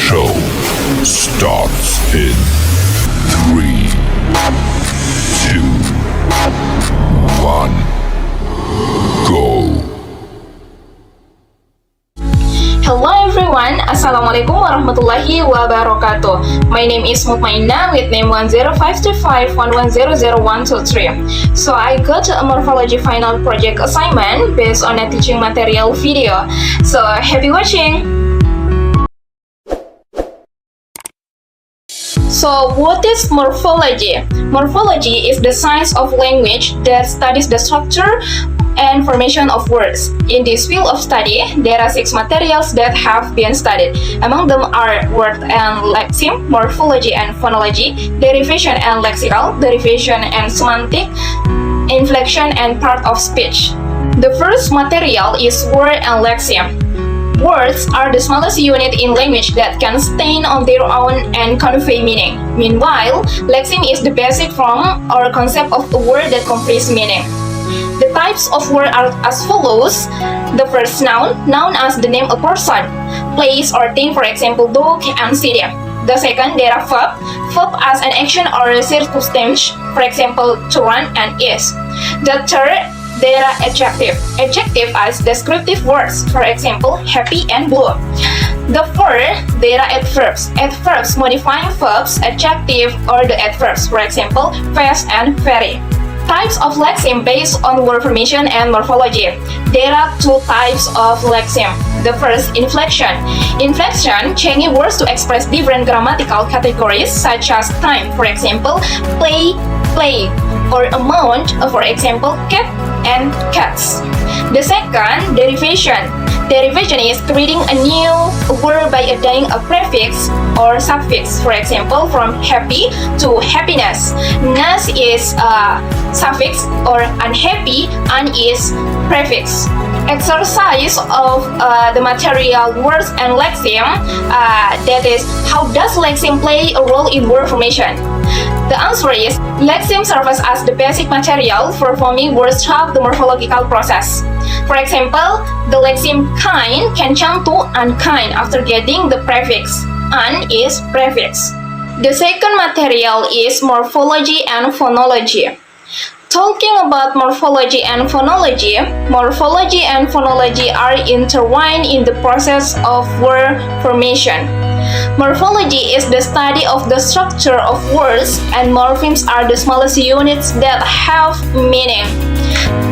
show starts in 3, 2, 1, go. Hello everyone, Assalamualaikum warahmatullahi wabarakatuh. My name is Mutmainnah with name 1052511000123. So I got a morphology final project assignment based on a teaching material video. So happy watching! So what is morphology? Morphology is the science of language that studies the structure and formation of words. In this field of study, there are 6 materials that have been studied. Among them are word and lexeme, morphology and phonology, derivation and lexical, derivation and semantic, inflection and part of speech. The first material is word and lexeme. Words are the smallest unit in language that can stand on their own and convey meaning. Meanwhile, lexeme is the basic form or concept of a word that conveys meaning. The types of word are as follows. The first noun as the name of a person, place or thing, for example, dog and city. The second, there are verb as an action or a circumstance, for example, to run and is. The third, there are adjective as descriptive words, for example, happy and blue. The fourth, there are adverbs modifying verbs, adjective or the adverbs, for example, fast and very. Types of lexeme based on word formation and morphology. There are 2 types of lexeme. The first, inflection. Inflection changing words to express different grammatical categories such as time, for example, play, or amount, for example, cat and cats. The second, derivation. Derivation is creating a new word by adding a prefix or suffix, for example, from happy to happiness. Ness is a suffix or unhappy, and is prefix. Exercise of the material words and lexeme, that is, how does lexeme play a role in word formation? The answer is, lexeme serves as the basic material for forming words throughout the morphological process. For example, the lexeme kind can change to unkind after getting the prefix. Un is prefix. The second material is morphology and phonology. Talking about morphology and phonology are intertwined in the process of word formation. Morphology is the study of the structure of words, and morphemes are the smallest units that have meaning.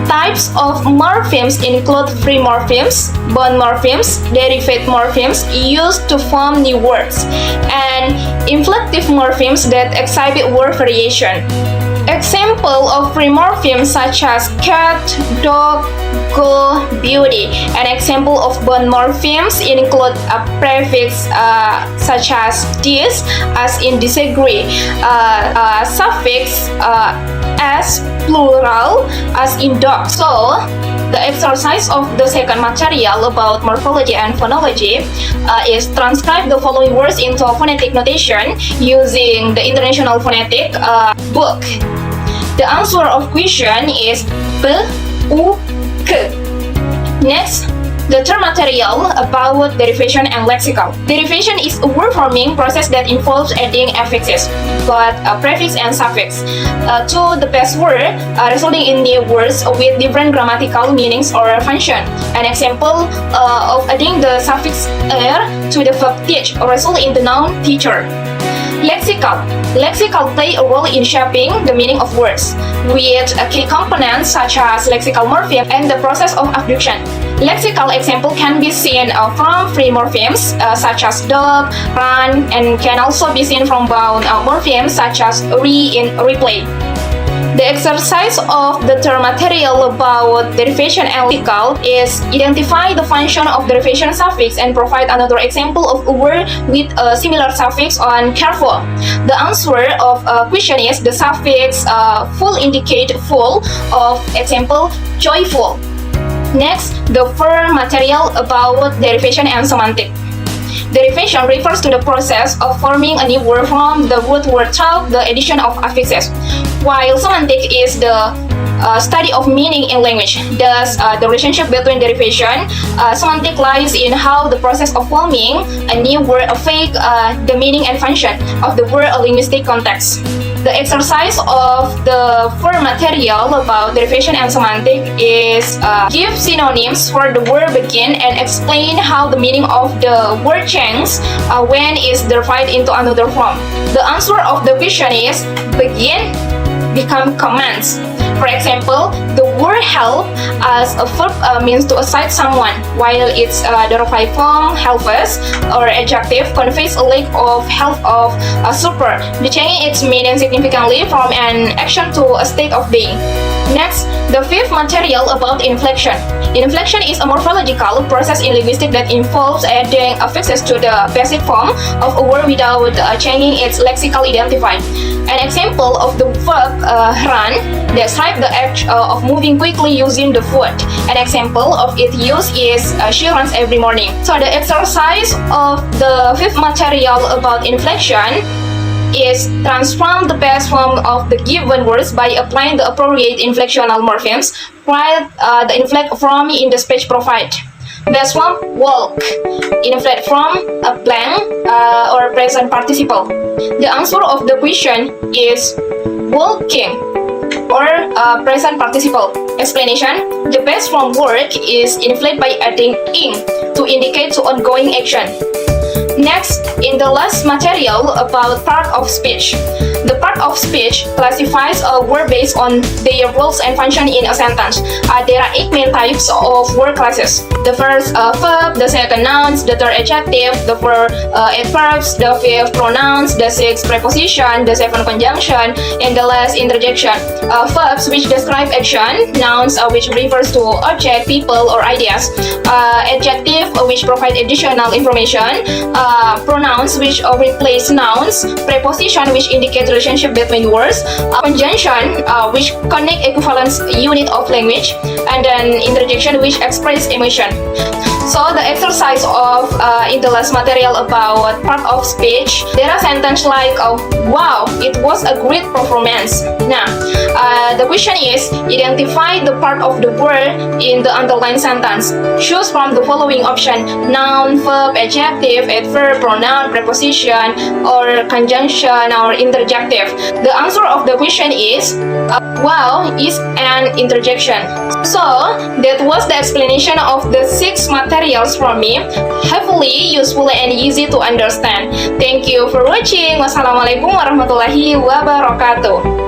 Types of morphemes include free morphemes, bound morphemes, derivative morphemes used to form new words, and inflective morphemes that exhibit word variation. Example of free morphemes such as cat, dog, go, beauty. An example of bound morphemes include a prefix such as this, as in disagree, suffix as plural, as in dog. So, the exercise of the second material about morphology and phonology is transcribe the following words into a phonetic notation using the International Phonetic Book. The answer of question is B, U, K. Next, the third material about derivation and lexical. Derivation is a word-forming process that involves adding affixes, but a prefix and suffix, to the base word, resulting in new words with different grammatical meanings or function. An example of adding the suffix er to the verb teach result in the noun teacher. Lexical play a role in shaping the meaning of words, with key components such as lexical morpheme and the process of abduction. Lexical example can be seen from free morphemes such as dog, run, and can also be seen from bound morphemes such as in replay. The exercise of the third material about derivation and lexical is identify the function of derivation suffix and provide another example of a word with a similar suffix on careful. The answer of a question is the suffix full indicate full, of example joyful. Next, the third material about derivation and semantic. Derivation refers to the process of forming a new word from the root word through the addition of affixes, while semantic is the study of meaning in language. Thus, the relationship between derivation, semantic lies in how the process of forming a new word affect the meaning and function of the word or linguistic context. The exercise of the four material about derivation and semantic is give synonyms for the word begin and explain how the meaning of the word changes when it's derived into another form. The answer of the question is begin become commands. For example, the word help as a verb means to assist someone, while its derived form helpless or adjective conveys a lack of help of super, changing its meaning significantly from an action to a state of being. Next, the fifth material about inflection. Inflection is a morphological process in linguistics that involves adding affixes to the basic form of a word without changing its lexical identifier. An example of the verb run describes the act of moving quickly using the foot. An example of its use is she runs every morning. So the exercise of the fifth material about inflection is transform the base form of the given words by applying the appropriate inflectional morphemes while the inflect form in the speech provided. Base form walk, inflect form a blank or present participle. The answer of the question is walking or present participle. Explanation: the base form work is inflated by adding ing to indicate to ongoing action. Next, in the last material about part of speech. The part of speech classifies a word based on their roles and function in a sentence. There are 8 main types of word classes. The first verb, the second nouns, the third adjective, the fourth adverbs, the fifth pronouns, the sixth preposition, the seventh conjunction, and the last interjection. Verbs which describe action, nouns which refers to object, people, or ideas, adjective which provide additional information, pronouns which replace nouns, preposition which indicate relationship between words, conjunction which connect equivalence unit of language, and then interjection which express emotion. So the exercise of in the last material about part of speech, there are sentences like wow, it was a great performance. Now, the question is identify the part of the word in the underlined sentence. Choose from the following option: noun, verb, adjective, adverb, pronoun, preposition, or conjunction or interjective. The answer of the question is wow is an interjection. So that was the explanation of the 6 materials from me. Hopefully useful and easy to understand. Thank you for watching. Wassalamualaikum warahmatullahi wabarakatuh.